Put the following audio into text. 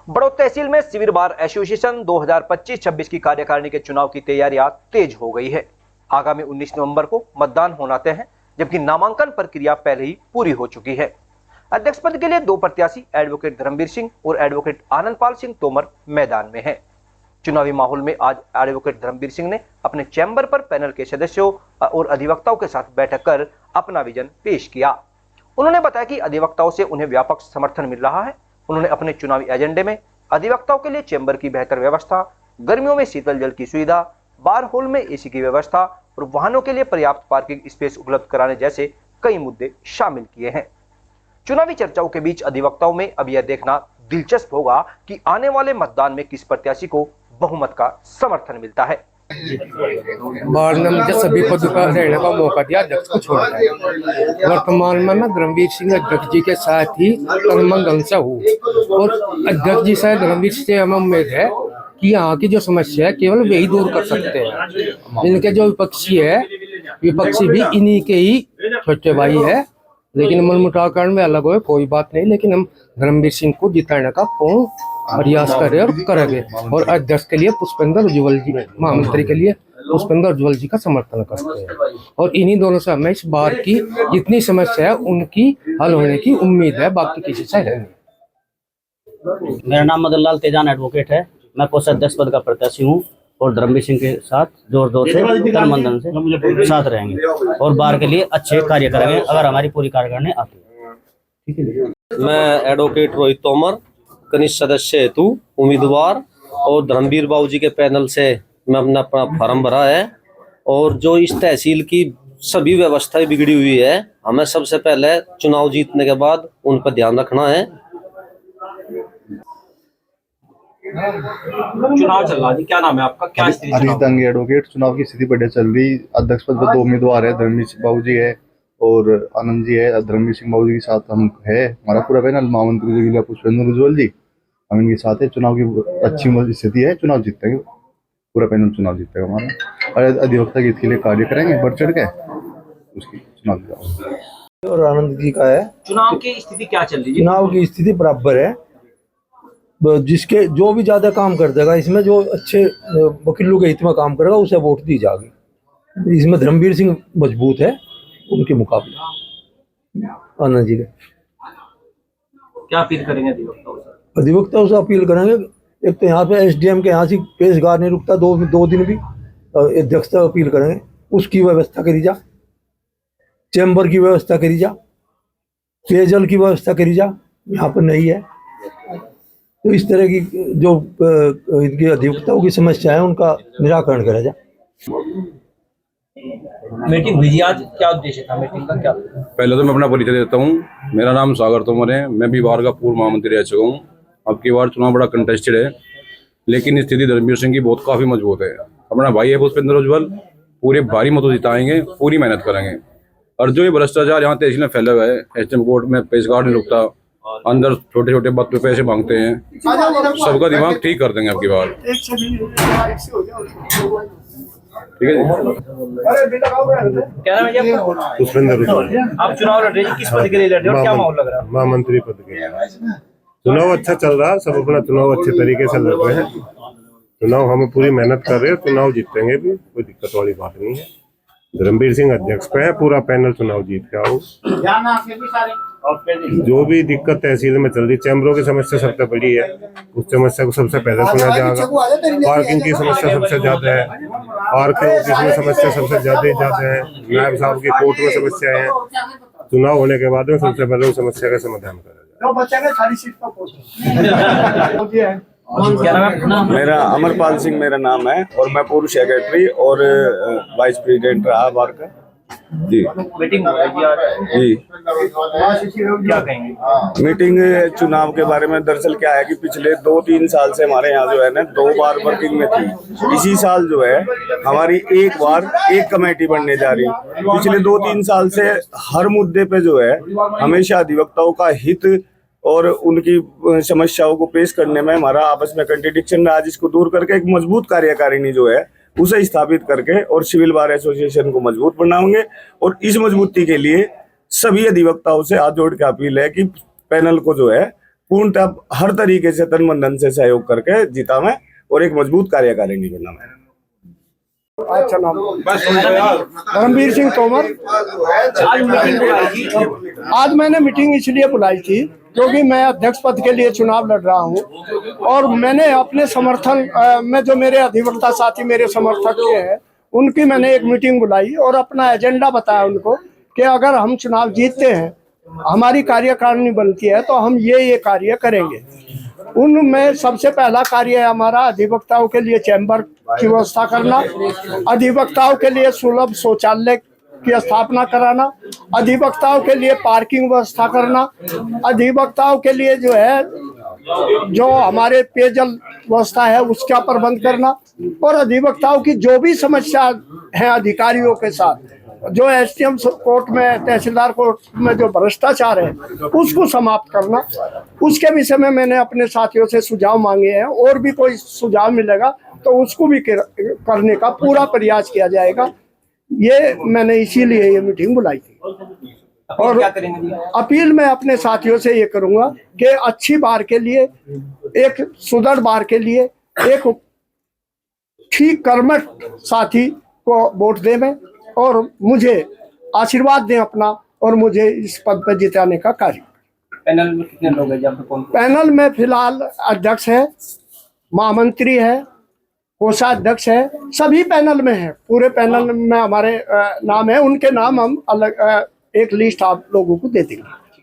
बड़ौद तहसील में civil bar association 2025-26 की कार्यकारिणी के चुनाव की तैयारियां तेज हो गई है। आगामी 19 नवंबर को मतदान होना तय है, जबकि नामांकन प्रक्रिया पहले ही पूरी हो चुकी है। अध्यक्ष पद के लिए 2 प्रत्याशी एडवोकेट धर्मवीर सिंह और एडवोकेट आनंदपाल सिंह तोमर मैदान में है। चुनावी माहौल में आज एडवोकेट धर्मवीर सिंह ने अपने चैम्बर पर पैनल के सदस्यों और अधिवक्ताओं के साथ बैठक कर अपना विजन पेश किया। उन्होंने बताया कि अधिवक्ताओं से उन्हें व्यापक समर्थन मिल रहा है। उन्होंने अपने चुनावी एजेंडे में अधिवक्ताओं के लिए चैम्बर की बेहतर व्यवस्था, गर्मियों में शीतल जल की सुविधा, बार हॉल में एसी की व्यवस्था और वाहनों के लिए पर्याप्त पार्किंग स्पेस उपलब्ध कराने जैसे कई मुद्दे शामिल किए हैं। चुनावी चर्चाओं के बीच अधिवक्ताओं में अब यह देखना दिलचस्प होगा कि आने वाले मतदान में किस प्रत्याशी को बहुमत का समर्थन मिलता है। बार ने मुझे सभी पदों पर रहने का मौका दिया, अध्यक्ष को छोड़कर। वर्तमान में मैं धर्मवीर सिंह अध्यक्ष जी के साथ ही तनमन से हूँ और अध्यक्ष जी से धर्मवीर से हमें उम्मीद है कि यहाँ की जो समस्या है केवल वही दूर कर सकते हैं। इनके जो विपक्षी भी इन्हीं के ही छोटे भाई है, लेकिन मनमुटाव कारण में अलग हुए कोई बात नहीं, लेकिन हम धर्मवीर सिंह को जिताने का पूर्ण प्रयास करें और करेंगे। और अध्यक्ष के लिए पुष्पेंद्र उज्ज्वल जी, महामंत्री के लिए पुष्पेंद्र उज्ज्वल जी का समर्थन करते हैं और इन्हीं दोनों से हमें इस बार की जितनी समस्या है उनकी हल होने की उम्मीद है, बाकी किसी से है नहीं। मेरा नाम मदन लाल तेजान एडवोकेट है। मैं कोषाध्यक्ष पद का प्रत्याशी हूँ और धर्मवीर सिंह के साथ जोर जोर से तन मन धन से साथ रहेंगे और बार के लिए अच्छे कार्य करेंगे अगर हमारी पूरी कार्यकारिणी आती है। ठीक है। मैं एडवोकेट रोहित तोमर, कनिष्ठ सदस्य हेतु उम्मीदवार और धर्मवीर बाबू जी के पैनल से मैं अपना फार्म भरा है। और जो इस तहसील की सभी व्यवस्थाएं बिगड़ी हुई है, हमें सबसे पहले चुनाव जीतने के बाद उन पर ध्यान रखना है। चुनाव चल रहा है, क्या नाम है आपका, क्या स्थिति? हरीश दंगे एडवोकेट। चुनाव की स्थिति बढ़िया चल रही। अध्यक्ष पद पर 2 उम्मीदवार है, धर्मवीर सिंह बाबू जी है और आनंद जी है। धर्मवीर सिंह बाबू जी के साथ हम है, हमारा पूरा पैनल, महामंत्री जी पुष्पेंद्र उज्ज्वल जी, हम इनके साथ है। चुनाव की अच्छी स्थिति है, चुनाव जीतेंगे, पूरा पैनल चुनाव जीतेगा हमारा। और अधिवक्ता के हित के लिए कार्य करेंगे बढ़ चढ़ के, उसकी चुनाव जीतेगा। और आनंद जी का है। चुनाव की स्थिति क्या चल रही है? चुनाव की स्थिति बराबर है, जिसके जो भी ज्यादा काम कर देगा इसमें, जो अच्छे वकीलों के हित में काम करेगा उसे वोट दी जाएगी। इसमें धर्मवीर सिंह मजबूत है उनके मुकाबले आनंद जी के। क्या अपील करेंगे अधिवक्ताओं से? अधिवक्ताओं से अपील करेंगे, एक तो यहाँ पे एसडीएम के यहाँ से पेशगार नहीं रुकता, दो दिन भी। अध्यक्षता अपील करेंगे, उसकी व्यवस्था करी जा, चैम्बर की व्यवस्था करी जा, पेयजल की व्यवस्था करी जा, यहाँ पर नहीं है। तो इस तरह की जो इनकी अधिवक्ताओं की समस्या है उनका निराकरण करा जाए। मीटिंग हुई आज, क्या उद्देश्य था मीटिंग का? क्या पहले तो मैं अपना परिचय देता हूँ। मेरा नाम सागर तोमर है, मैं भी बार का पूर्व महामंत्री रह चुका हूँ। अब की बार चुनाव बड़ा कंटेस्टेड है, लेकिन स्थिति धर्मवीर सिंह की बहुत काफी मजबूत है। अपना भाई है पुष्पेंद्र उज्ज्वल, पूरे भारी मतों जिताएंगे, पूरी मेहनत करेंगे। और जो ये भ्रष्टाचार यहाँ तहसील में फैला हुआ है, एसडीएम कोर्ट में पेशकार नहीं रुकता, अंदर छोटे छोटे बात पे पैसे मांगते हैं, सबका दिमाग ठीक कर देंगे आपकी बार। ठीक है जी। क्या नाम है आपका? पुष्पेंद्र उज्ज्वल। आप चुनाव लड़ रहे हैं, किस पद के लिए लड़ रहे हो और क्या माहौल लग रहा है? महामंत्री पद के। चुनाव अच्छा चल रहा है, सब अपना चुनाव अच्छे तरीके से लड़ रहे हैं। चुनाव हम पूरी मेहनत कर रहे हैं, चुनाव जीतेंगे भी, कोई दिक्कत वाली बात नहीं है। धर्मवीर सिंह अध्यक्ष पे है, पूरा पैनल चुनाव जीत के आओ। जो भी दिक्कत तहसील में चल रही, चैम्बरों की समस्या सबसे बड़ी है, उस समस्या को सबसे पहले सुना जाएगा। पार्किंग की समस्या सबसे ज्यादा है, पार्किंग की समस्या सबसे ज्यादा है। नायब साहब की कोर्ट में समस्या है, चुनाव होने के बाद में सबसे पहले उस समस्या का समाधान करा जाए। मेरा अमरपाल सिंह मेरा नाम है और मैं पूर्व सेक्रेटरी और वाइस प्रेसिडेंट रहा बार का जी। मीटिंग जी, क्या कहेंगे? मीटिंग चुनाव के बारे में दरअसल क्या है कि पिछले 2-3 साल से हमारे यहाँ जो है ना 2 बार वर्किंग में थी। इसी साल जो है हमारी एक बार एक कमेटी बनने जा रही। पिछले 2-3 साल से हर मुद्दे पे जो है हमेशा अधिवक्ताओं का हित और उनकी समस्याओं को पेश करने में हमारा आपस में कंट्रडिक्शन रहा, जिसको दूर करके एक मजबूत कार्यकारिणी जो है उसे स्थापित करके और सिविल बार एसोसिएशन को मजबूत बनाएंगे। और इस मजबूती के लिए सभी अधिवक्ताओं से हाथ जोड़ के अपील है कि पैनल को जो है पूर्णतः हर तरीके से तन मन धन से सहयोग करके जीता मैं और एक मजबूत कार्यकारिणी बना मैं। अच्छा नाम धर्मवीर सिंह तोमर। आज मैंने मीटिंग इसलिए बुलाई थी क्योंकि मैं अध्यक्ष पद के लिए चुनाव लड़ रहा हूं और मैंने अपने समर्थन में जो मेरे अधिवक्ता साथी मेरे समर्थक हैं उनकी मैंने एक मीटिंग बुलाई और अपना एजेंडा बताया उनको कि अगर हम चुनाव जीतते हैं, हमारी कार्यकारिणी बनती है, तो हम ये कार्य करेंगे। उनमें सबसे पहला कार्य है हमारा अधिवक्ताओं के लिए चैम्बर की व्यवस्था करना, अधिवक्ताओं के लिए सुलभ शौचालय की स्थापना कराना, अधिवक्ताओं के लिए पार्किंग व्यवस्था करना, अधिवक्ताओं के लिए जो हमारे पेयजल व्यवस्था है उसका प्रबंध करना और अधिवक्ताओं की जो भी समस्या है अधिकारियों के साथ, जो एसडीएम कोर्ट में, तहसीलदार कोर्ट में जो भ्रष्टाचार है उसको समाप्त करना। उसके विषय में मैंने अपने साथियों से सुझाव मांगे हैं और भी कोई सुझाव मिलेगा तो उसको भी करने का पूरा प्रयास किया जाएगा। ये मैंने इसीलिए ये मीटिंग बुलाई थी। और अपील मैं अपने साथियों से ये करूंगा कि अच्छी बार के लिए, एक सुदृढ़ बार के लिए एक ठीक कर्मठ साथी को वोट दें और मुझे आशीर्वाद दें अपना और मुझे इस पद पर जिताने का कार्य। पैनल में कितने लोग हैं? पैनल में फिलहाल अध्यक्ष है, महामंत्री है, कोषाध्यक्ष है, सभी पैनल में है। पूरे पैनल में हमारे नाम है, उनके नाम हम अलग एक लिस्ट आप लोगों को दे देंगे।